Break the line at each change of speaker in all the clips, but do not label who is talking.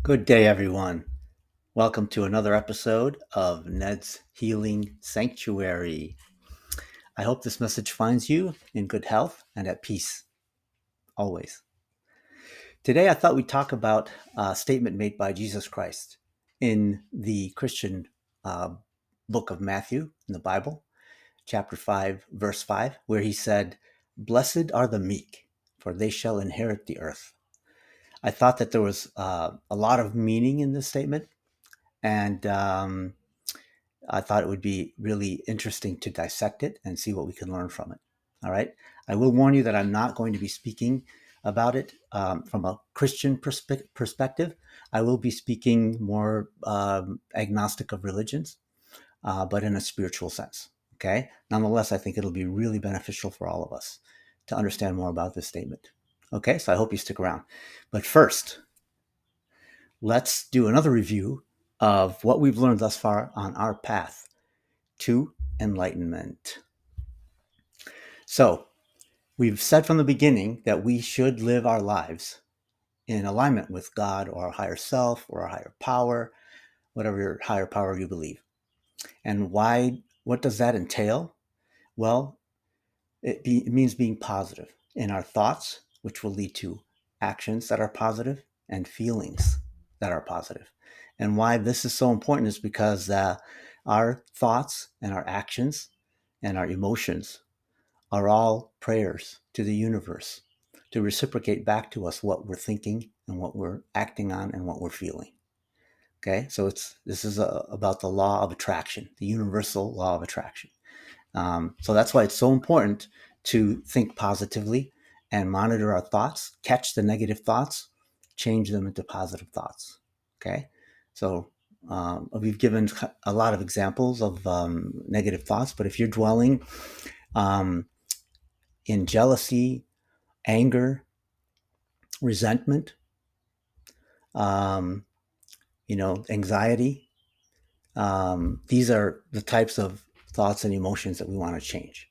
Good day, everyone. Welcome to another episode of Ned's Healing Sanctuary. I hope this message finds you in good health and at peace, always. Today, I thought we'd talk about a statement made by Jesus Christ in the Christian uh, book of Matthew in the Bible, chapter 5, verse 5, where he said, "Blessed are the meek, for they shall inherit the earth." I thought that there was a lot of meaning in this statement, and I thought it would be really interesting to dissect it and see what we can learn from it. All right. I will warn you that I'm not going to be speaking about it from a Christian perspective. I will be speaking more agnostic of religions, but in a spiritual sense. Okay. Nonetheless, I think it'll be really beneficial for all of us to understand more about this statement. Okay. So I hope you stick around. But first, let's do another review of what we've learned thus far on our path to enlightenment. So, we've said from the beginning that we should live our lives in alignment with God or our higher self or our higher power, whatever higher power you believe. And what does that entail? Well, it means being positive in our thoughts, which will lead to actions that are positive and feelings that are positive. And why this is so important is because our thoughts and our actions and our emotions are all prayers to the universe to reciprocate back to us what we're thinking and what we're acting on and what we're feeling. Okay, so this is about the law of attraction, the universal law of attraction. So that's why it's so important to think positively and monitor our thoughts, catch the negative thoughts, change them into positive thoughts. Okay, so we've given a lot of examples of negative thoughts, but if you're dwelling um, in jealousy, anger, resentment, um, anxiety. These are the types of thoughts and emotions that we want to change.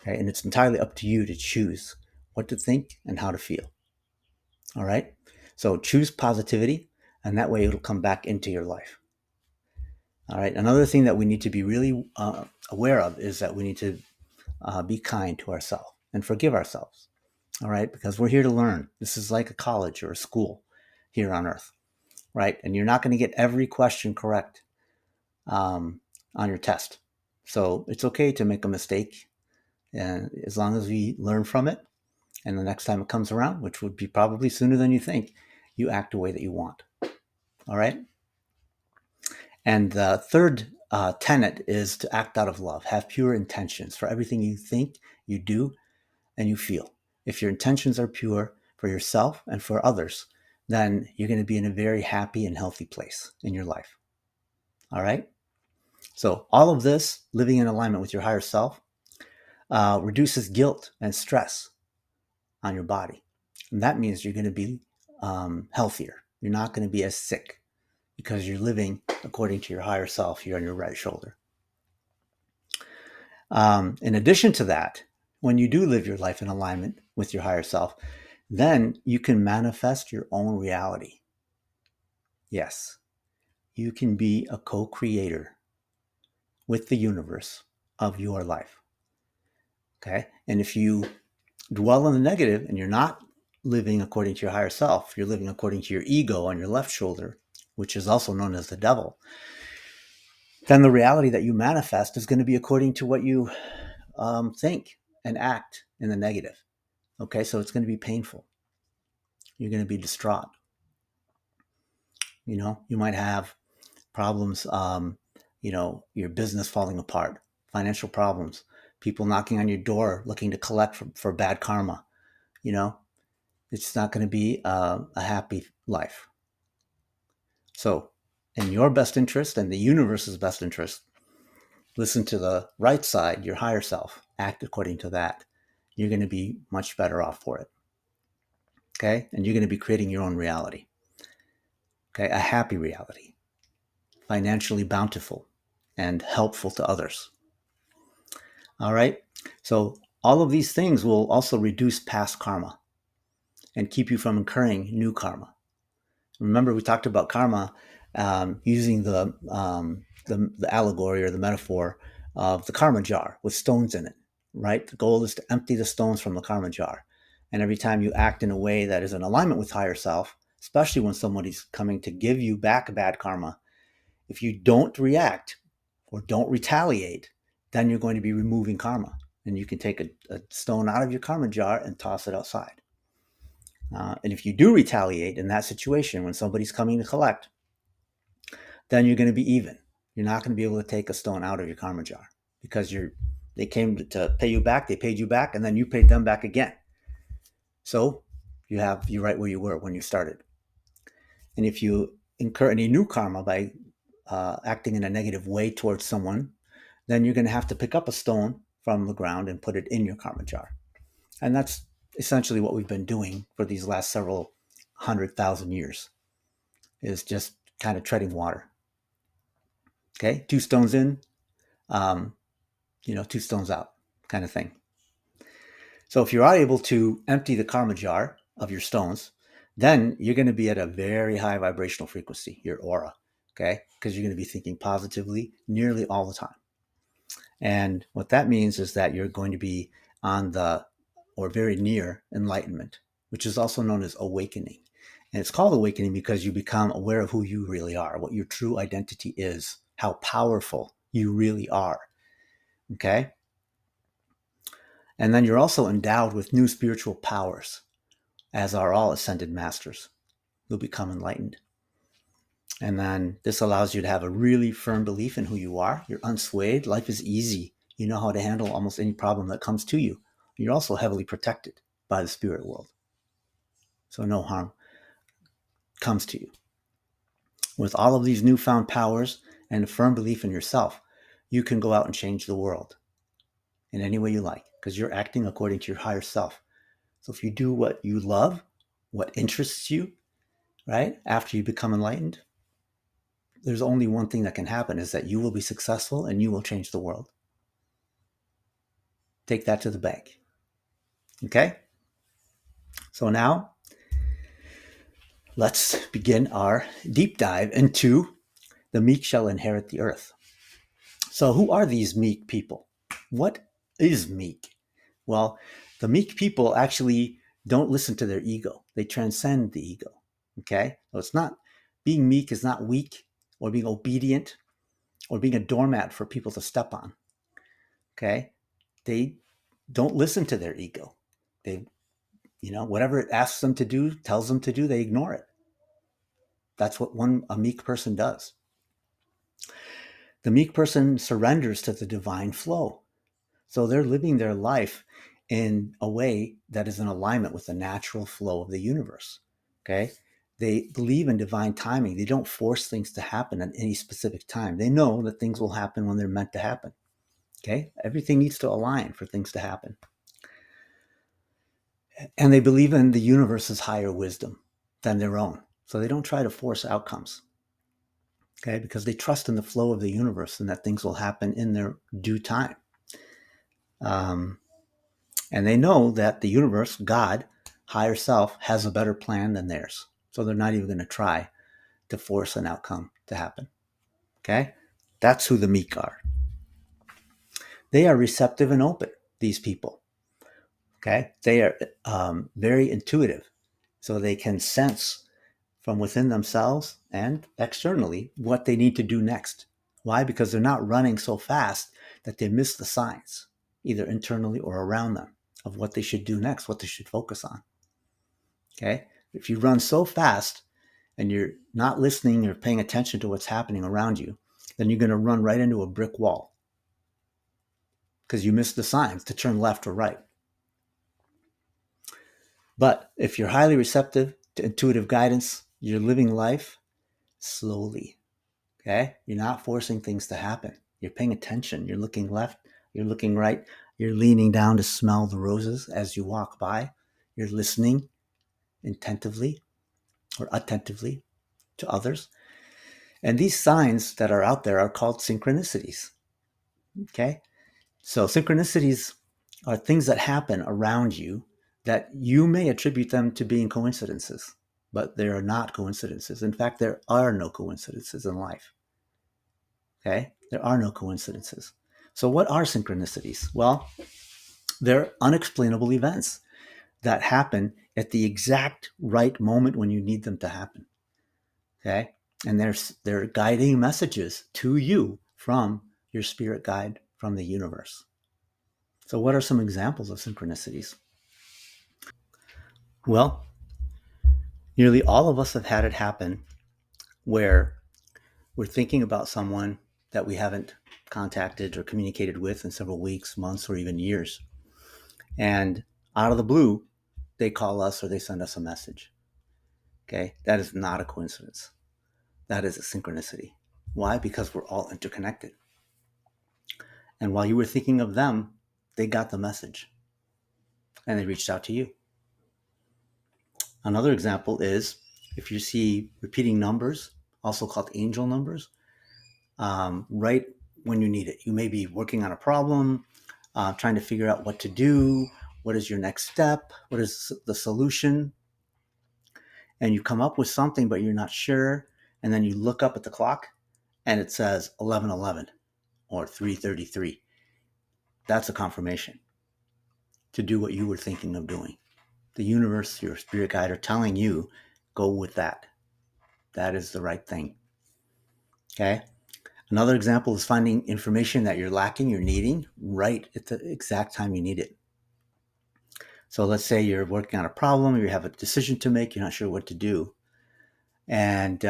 Okay? And it's entirely up to you to choose what to think and how to feel. All right. So choose positivity, and that way it'll come back into your life. All right. Another thing that we need to be really aware of is that we need to be kind to ourselves and forgive ourselves. All right. Because we're here to learn. This is like a college or a school here on earth. Right. And you're not going to get every question correct on your test. So it's okay to make a mistake, and as long as we learn from it, and the next time it comes around, which would be probably sooner than you think, you act the way that you want. All right. And the third tenet is to act out of love, have pure intentions for everything you think, you do, and you feel. If your intentions are pure for yourself and for others, then you're going to be in a very happy and healthy place in your life. All right. So, all of this, living in alignment with your higher self, reduces guilt and stress on your body. And that means you're going to be healthier. You're not going to be as sick because you're living according to your higher self. You're on your right shoulder. In addition to that, when you do live your life in alignment with your higher self, then you can manifest your own reality. Yes, you can be a co-creator with the universe of your life. Okay. And if you dwell on the negative and you're not living according to your higher self, you're living according to your ego on your left shoulder, which is also known as the devil, then the reality that you manifest is going to be according to what you think and act in the negative. Okay, so it's going to be painful. You're going to be distraught. You might have problems, your business falling apart, financial problems, people knocking on your door looking to collect for bad karma. You know, it's not going to be a happy life. So, in your best interest and the universe's best interest, listen to the right side, your higher self, act according to that. You're going to be much better off for it. Okay. And you're going to be creating your own reality. Okay. A happy reality, financially bountiful and helpful to others. All right. So, all of these things will also reduce past karma and keep you from incurring new karma. Remember, we talked about karma using the allegory or the metaphor of the karma jar with stones in it, right? The goal is to empty the stones from the karma jar. And every time you act in a way that is in alignment with higher self, especially when somebody's coming to give you back bad karma, if you don't react or don't retaliate, then you're going to be removing karma. And you can take a stone out of your karma jar and toss it outside. And if you do retaliate in that situation when somebody's coming to collect, then you're going to be even. You're not going to be able to take a stone out of your karma jar because they came to pay you back, they paid you back, and then you paid them back again. So you're right where you were when you started. And if you incur any new karma by acting in a negative way towards someone, then you're going to have to pick up a stone from the ground and put it in your karma jar. And that's essentially what we've been doing for these last several 100,000 years, is just kind of treading water. Okay, 2 stones in, um, 2 stones out, kind of thing. So if you are able to empty the karma jar of your stones, then you're going to be at a very high vibrational frequency, your aura, okay? Because you're going to be thinking positively nearly all the time. And what that means is that you're going to be on the, or very near enlightenment, which is also known as awakening. And it's called awakening because you become aware of who you really are, what your true identity is, how powerful you really are. Okay? And then you're also endowed with new spiritual powers, as are all ascended masters who become enlightened. And then this allows you to have a really firm belief in who you are. You're unswayed. Life is easy. You know how to handle almost any problem that comes to you. You're also heavily protected by the spirit world, so no harm comes to you. With all of these newfound powers and a firm belief in yourself, you can go out and change the world in any way you like because you're acting according to your higher self. So if you do what you love, what interests you, right, after you become enlightened, there's only one thing that can happen, is that you will be successful and you will change the world. Take that to the bank. Okay? So now let's begin our deep dive into the meek shall inherit the earth. So who are these meek people? What is meek? Well, the meek people actually don't listen to their ego. They transcend the ego. Okay? So it's not, being meek is not weak or being obedient or being a doormat for people to step on. Okay? They don't listen to their ego. They, whatever it asks them to do, tells them to do, they ignore it. That's what a meek person does. The meek person surrenders to the divine flow. So they're living their life in a way that is in alignment with the natural flow of the universe. Okay? They believe in divine timing. They don't force things to happen at any specific time. They know that things will happen when they're meant to happen. Okay? Everything needs to align for things to happen. And they believe in the universe's higher wisdom than their own. So they don't try to force outcomes. Okay? Because they trust in the flow of the universe and that things will happen in their due time. And they know that the universe, God, higher self, has a better plan than theirs. So they're not even going to try to force an outcome to happen. Okay? That's who the meek are. They are receptive and open, these people. Okay? They are very intuitive. So they can sense from within themselves and externally what they need to do next. Why? Because they're not running so fast that they miss the signs, either internally or around them, of what they should do next, what they should focus on. Okay? If you run so fast and you're not listening or paying attention to what's happening around you, then you're going to run right into a brick wall because you missed the signs to turn left or right. But if you're highly receptive to intuitive guidance, you're living life slowly. Okay? You're not forcing things to happen. You're paying attention. You're looking left. You're looking right. You're leaning down to smell the roses as you walk by. You're listening intentively or attentively to others. And these signs that are out there are called synchronicities. Okay? So synchronicities are things that happen around you that you may attribute them to being coincidences. but there are not coincidences. In fact, there are no coincidences in life. Okay? There are no coincidences. So, what are synchronicities? Well, they're unexplainable events that happen at the exact right moment when you need them to happen. Okay? And they're guiding messages to you from your spirit guide from the universe. So, what are some examples of synchronicities? Well, nearly all of us have had it happen where we're thinking about someone that we haven't contacted or communicated with in several weeks, months, or even years. And out of the blue, they call us or they send us a message. Okay, that is not a coincidence. That is a synchronicity. Why? Because we're all interconnected. And while you were thinking of them, they got the message and they reached out to you. Another example is if you see repeating numbers, also called angel numbers, right when you need it. You may be working on a problem, trying to figure out what to do, what is your next step, what is the solution, and you come up with something, but you're not sure. And then you look up at the clock and it says 11:11 or 3:33. That's a confirmation to do what you were thinking of doing. The universe, your spirit guide are telling you, go with that. That is the right thing. Okay. Another example is finding information that you're lacking, you're needing right at the exact time you need it. So let's say you're working on a problem, or you have a decision to make, you're not sure what to do, and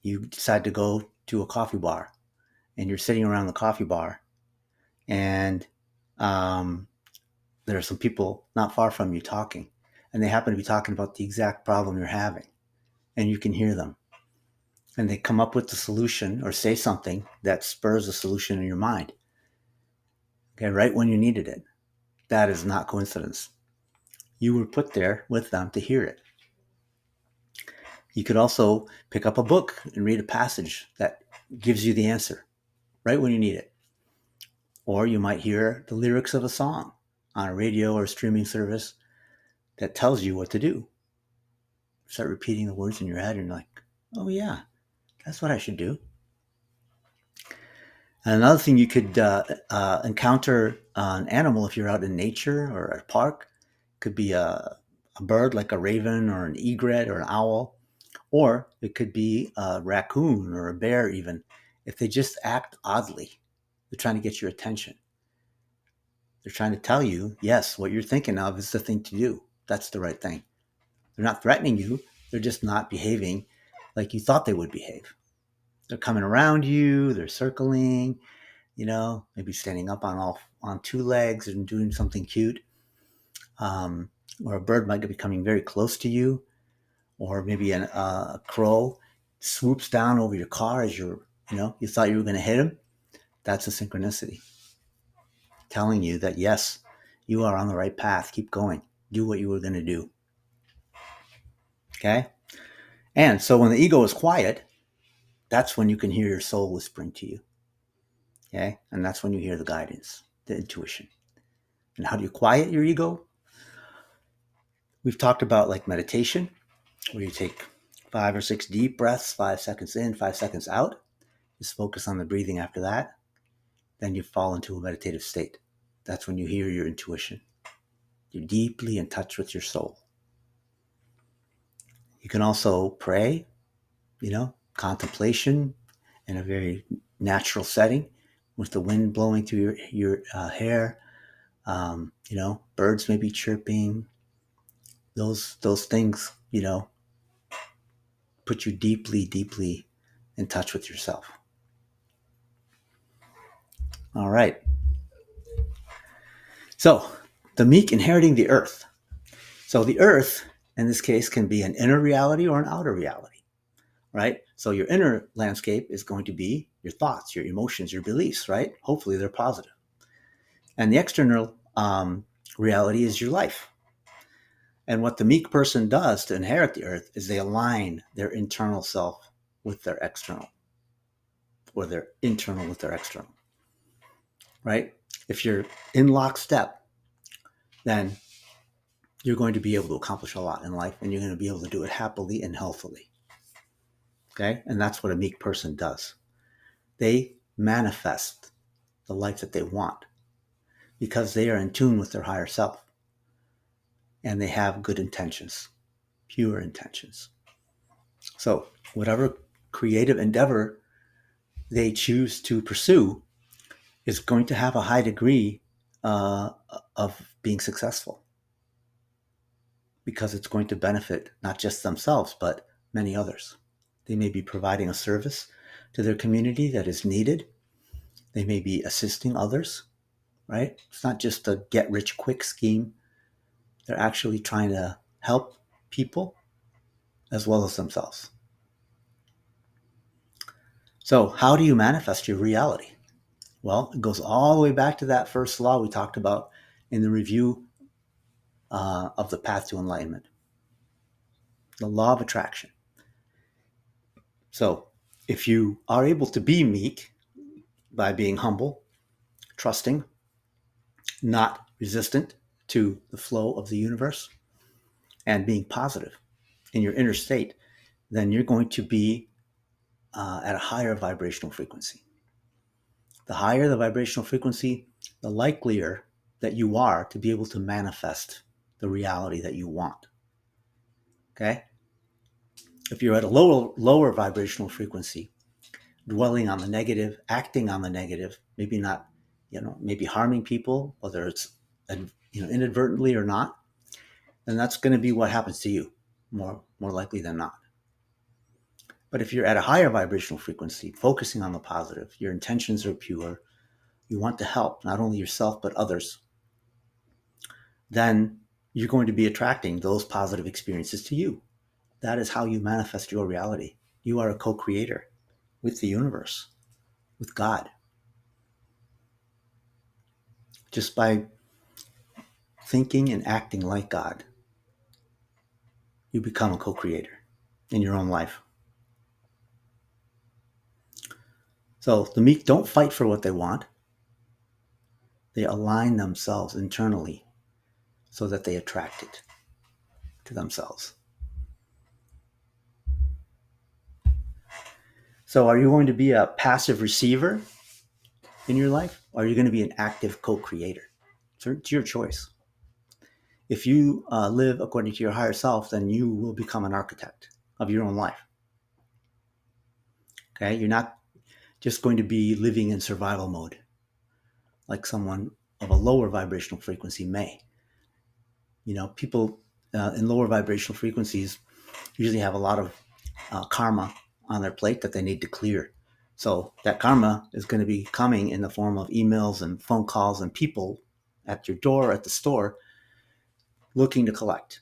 you decide to go to a coffee bar, and you're sitting around the coffee bar, and there are some people not far from you talking, and they happen to be talking about the exact problem you're having, and you can hear them. And they come up with the solution or say something that spurs a solution in your mind. Okay, right when you needed it. That is not coincidence. You were put there with them to hear it. You could also pick up a book and read a passage that gives you the answer right when you need it. Or you might hear the lyrics of a song on a radio or a streaming service that tells you what to do. Start repeating the words in your head and you're like, oh yeah, that's what I should do. And another thing, you could encounter an animal if you're out in nature or at a park. Could be a bird like a raven or an egret or an owl, or it could be a raccoon or a bear even. If they just act oddly, they're trying to get your attention. They're trying to tell you, yes, what you're thinking of is the thing to do. That's the right thing. They're not threatening you. They're just not behaving like you thought they would behave. They're coming around you. They're circling, maybe standing up on two legs and doing something cute. Or a bird might be coming very close to you, or maybe a crow swoops down over your car as you thought you were going to hit him. That's a synchronicity telling you that yes, you are on the right path. Keep going. Do what you were going to do. Okay. And so when the ego is quiet, that's when you can hear your soul whispering to you. Okay. And that's when you hear the guidance, the intuition. And how do you quiet your ego? We've talked about like meditation, where you take 5 or 6 deep breaths, 5 seconds in, 5 seconds out. Just focus on the breathing after that. Then you fall into a meditative state. That's when you hear your intuition. You're deeply in touch with your soul. You can also pray, contemplation in a very natural setting with the wind blowing through your hair. Birds may be chirping. Those things, put you deeply, deeply in touch with yourself. All right. So, the meek inheriting the earth. So, the earth, in this case, can be an inner reality or an outer reality, right? So, your inner landscape is going to be your thoughts, your emotions, your beliefs, right? Hopefully, they're positive. And the external reality is your life. And what the meek person does to inherit the earth is they align their internal self with their external, or their internal with their external, right? If you're in lockstep, then you're going to be able to accomplish a lot in life, and you're going to be able to do it happily and healthily. Okay? And that's what a meek person does. They manifest the life that they want because they are in tune with their higher self and they have good intentions, pure intentions. So, whatever creative endeavor they choose to pursue is going to have a high degree of being successful because it's going to benefit not just themselves, but many others. They may be providing a service to their community that is needed. They may be assisting others, right? It's not just a get rich quick scheme. They're actually trying to help people as well as themselves. So, how do you manifest your reality? Well, it goes all the way back to that first law we talked about in the review of the path to enlightenment, the law of attraction. So, if you are able to be meek by being humble, trusting, not resistant to the flow of the universe, and being positive in your inner state, then you're going to be at a higher vibrational frequency. The higher the vibrational frequency, the likelier that you are to be able to manifest the reality that you want. Okay? If you're at a lower vibrational frequency, dwelling on the negative, acting on the negative, maybe not, maybe harming people, whether it's inadvertently or not, then that's going to be what happens to you, more likely than not. But if you're at a higher vibrational frequency, focusing on the positive, your intentions are pure, you want to help not only yourself but others, then you're going to be attracting those positive experiences to you. That is how you manifest your reality. You are a co-creator with the universe, with God. Just by thinking and acting like God, you become a co-creator in your own life. So the meek don't fight for what they want. They align themselves internally so that they attract it to themselves. So are you going to be a passive receiver in your life? Or are you going to be an active co-creator? So it's your choice. If you live according to your higher self, then you will become an architect of your own life. Okay? You're not just going to be living in survival mode like someone of a lower vibrational frequency may. People in lower vibrational frequencies usually have a lot of karma on their plate that they need to clear. So that karma is going to be coming in the form of emails and phone calls and people at your door, at the store, looking to collect.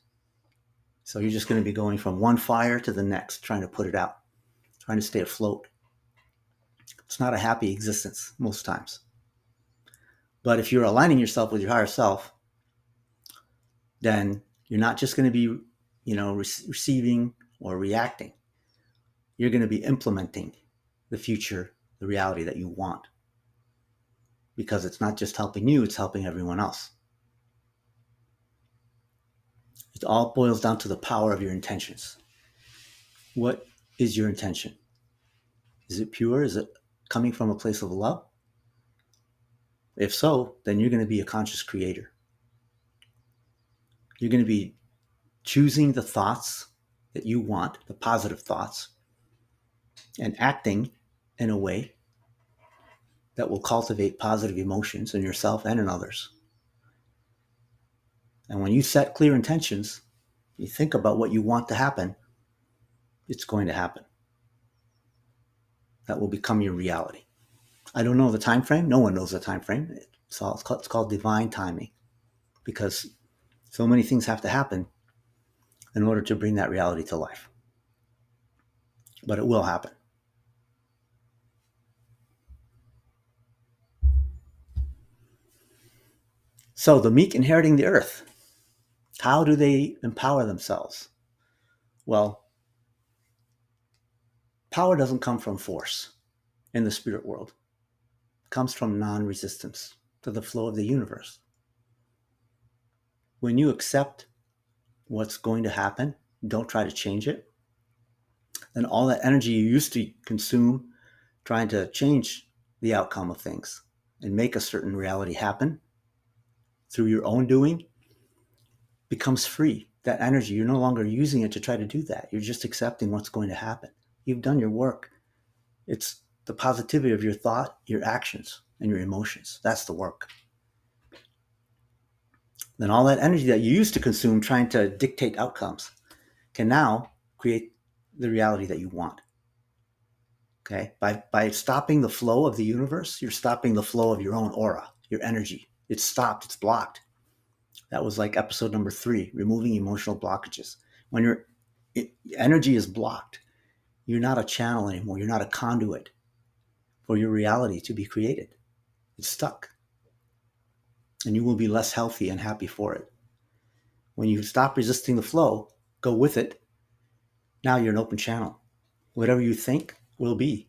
So you're just going to be going from one fire to the next, trying to put it out, trying to stay afloat. It's not a happy existence most times. But if you're aligning yourself with your higher self, then you're not just going to be, receiving or reacting. You're going to be implementing the future, the reality that you want. Because it's not just helping you, it's helping everyone else. It all boils down to the power of your intentions. What is your intention? Is it pure? Is it coming from a place of love? If so, then you're going to be a conscious creator. You're going to be choosing the thoughts that you want, the positive thoughts, and acting in a way that will cultivate positive emotions in yourself and in others. And when you set clear intentions, you think about what you want to happen, it's going to happen. That will become your reality. I don't know the time frame. No one knows the time frame. It's called divine timing, because so many things have to happen in order to bring that reality to life. But it will happen. So the meek inheriting the earth. How do they empower themselves? Well, power doesn't come from force in the spirit world. It comes from non-resistance to the flow of the universe. When you accept what's going to happen, don't try to change it, then all that energy you used to consume trying to change the outcome of things and make a certain reality happen through your own doing becomes free. That energy, you're no longer using it to try to do that. You're just accepting what's going to happen. You've done your work. It's the positivity of your thought, your actions, and your emotions. That's the work. Then all that energy that you used to consume trying to dictate outcomes can now create the reality that you want. Okay? By stopping the flow of the universe, you're stopping the flow of your own aura, your energy. It's stopped, it's blocked. That was like episode number 3, removing emotional blockages. When your energy is blocked, you're not a channel anymore. You're not a conduit for your reality to be created. It's stuck. And you will be less healthy and happy for it. When you stop resisting the flow, go with it, now you're an open channel. Whatever you think will be.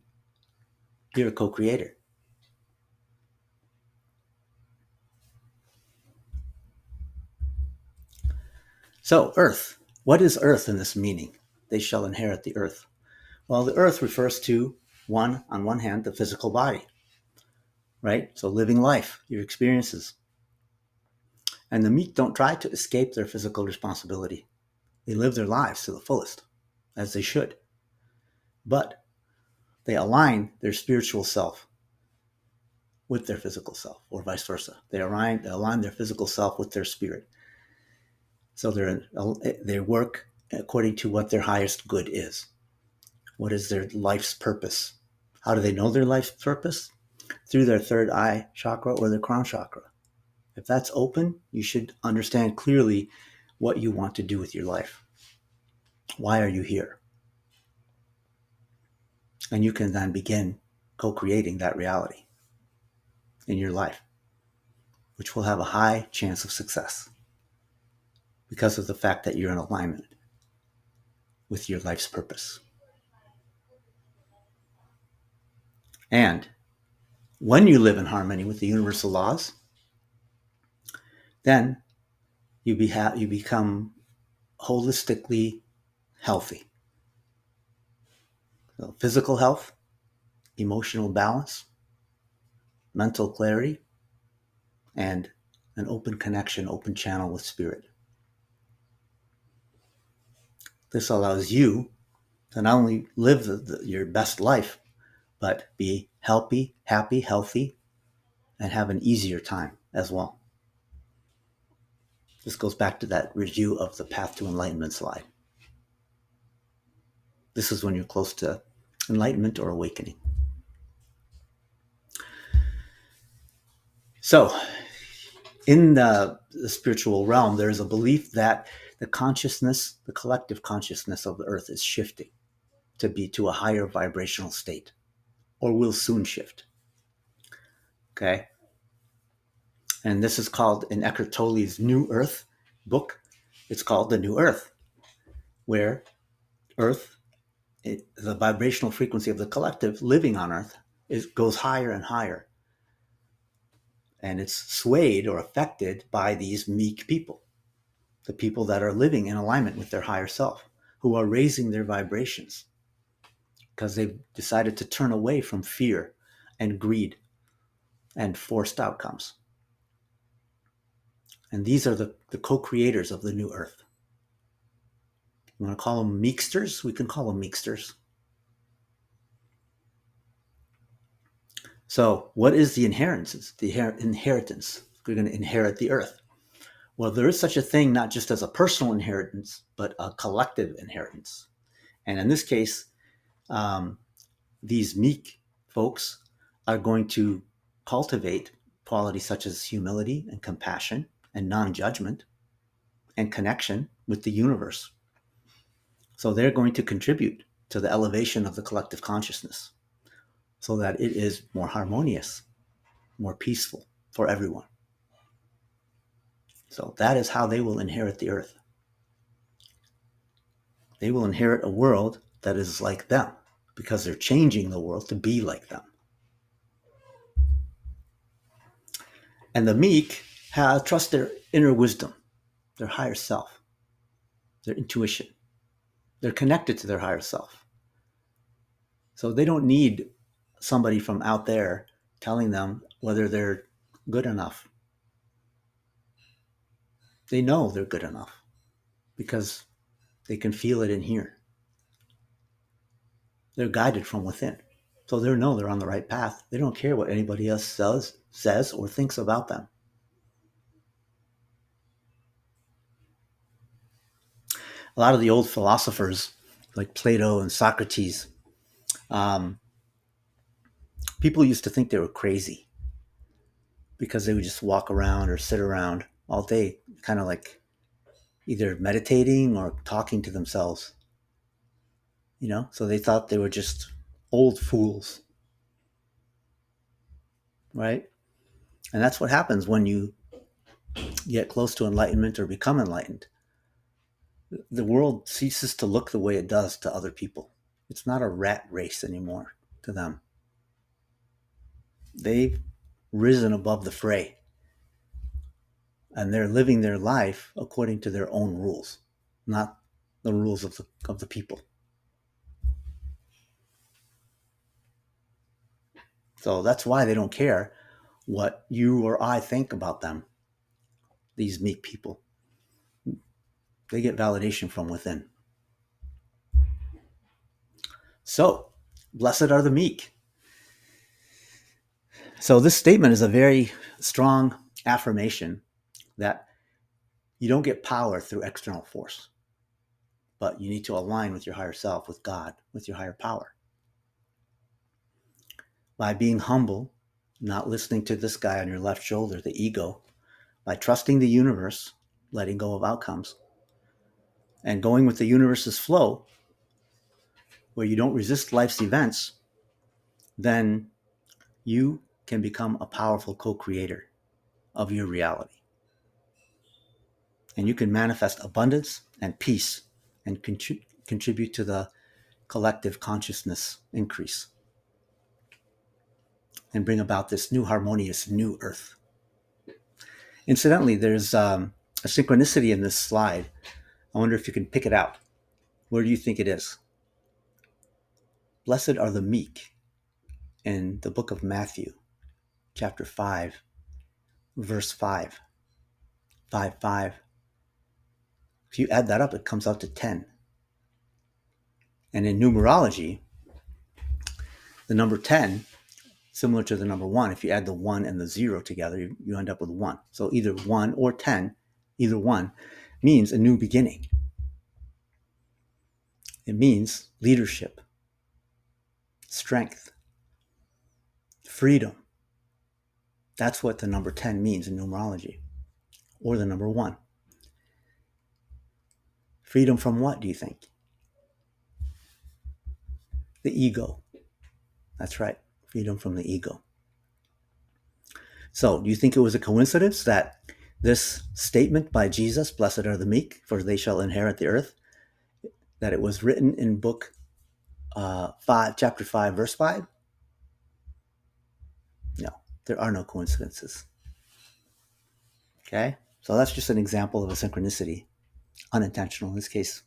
You're a co-creator. So, earth. What is earth in this meaning? They shall inherit the earth. Well, the earth refers to on one hand, the physical body, right? So living life, your experiences. And the meek don't try to escape their physical responsibility. They live their lives to the fullest, as they should. But they align their spiritual self with their physical self, or vice versa. They align their physical self with their spirit. So they work according to what their highest good is. What is their life's purpose? How do they know their life's purpose? Through their third eye chakra or their crown chakra. If that's open, you should understand clearly what you want to do with your life. Why are you here? And you can then begin co-creating that reality in your life, which will have a high chance of success because of the fact that you're in alignment with your life's purpose. And when you live in harmony with the universal laws, then you become holistically healthy. So physical health, emotional balance, mental clarity, and an open connection, open channel with spirit. This allows you to not only live your best life, but be happy, healthy, and have an easier time as well. This goes back to that review of the Path to Enlightenment slide. This is when you're close to enlightenment or awakening. So, in the spiritual realm, there is a belief that the consciousness, the collective consciousness of the earth is shifting to a higher vibrational state, or will soon shift. Okay? And this is called, in Eckhart Tolle's New Earth book, it's called The New Earth, where Earth, the vibrational frequency of the collective living on Earth, goes higher and higher. And it's swayed or affected by these meek people, the people that are living in alignment with their higher self, who are raising their vibrations because they've decided to turn away from fear and greed and forced outcomes. And these are the co-creators of the new earth. You want to call them meeksters? We can call them meeksters. So what is the inheritance? We're going to inherit the earth. Well, there is such a thing, not just as a personal inheritance, but a collective inheritance. And in this case, these meek folks are going to cultivate qualities such as humility and compassion and non-judgment and connection with the universe. So they're going to contribute to the elevation of the collective consciousness so that it is more harmonious, more peaceful for everyone. So that is how they will inherit the earth. They will inherit a world that is like them because they're changing the world to be like them. And the meek trust their inner wisdom, their higher self. their intuition. They're connected to their higher self. So they don't need somebody from out there telling them whether they're good enough. They know they're good enough because they can feel it in here. They're guided from within. So they know they're on the right path. They don't care what anybody else says or thinks about them. A lot of the old philosophers, like Plato and Socrates, people used to think they were crazy because they would just walk around or sit around all day, kind of like either meditating or talking to themselves. So they thought they were just old fools, right? And that's what happens when you get close to enlightenment or become enlightened. The world ceases to look the way it does to other people. It's not a rat race anymore to them. They've risen above the fray, and they're living their life according to their own rules, not the rules of the people. So that's why they don't care what you or I think about them, these meek people. They get validation from within. So, blessed are the meek. So this statement is a very strong affirmation that you don't get power through external force, but you need to align with your higher self, with God, with your higher power. By being humble, not listening to this guy on your left shoulder, the ego, by trusting the universe, letting go of outcomes, and going with the universe's flow, where you don't resist life's events, then you can become a powerful co-creator of your reality. And you can manifest abundance and peace and contribute to the collective consciousness increase and bring about this new harmonious new earth. Incidentally, there's a synchronicity in this slide. I wonder if you can pick it out. Where do you think it is? Blessed are the meek in the book of Matthew, chapter 5, verse 5. 5, 5. If you add that up, it comes out to 10. And in numerology, the number 10, similar to the number 1, if you add the 1 and the 0 together, you end up with 1. So either 1 or 10, either one, means a new beginning. It means leadership, strength, freedom. That's what the number 10 means in numerology, or the number 1. Freedom from what, do you think? The ego. That's right, freedom from the ego. So, do you think it was a coincidence that this statement by Jesus, blessed are the meek, for they shall inherit the earth, that it was written in book 5, chapter 5, verse 5? No, there are no coincidences. Okay, so that's just an example of a synchronicity, unintentional in this case.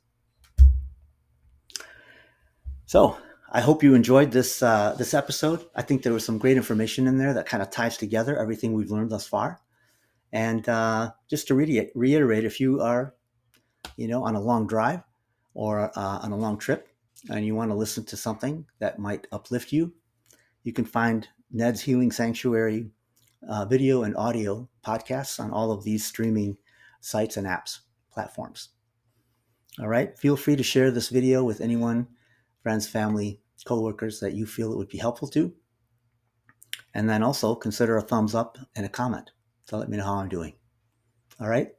So I hope you enjoyed this episode. I think there was some great information in there that kind of ties together everything we've learned thus far. And just to reiterate, if you are, on a long drive or on a long trip, and you want to listen to something that might uplift you, you can find Ned's Healing Sanctuary video and audio podcasts on all of these streaming sites and apps, platforms. All right. Feel free to share this video with anyone, friends, family, coworkers that you feel it would be helpful to. And then also consider a thumbs up and a comment to let me know how I'm doing. All right.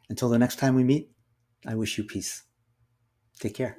Until the next time we meet, I wish you peace. Take care.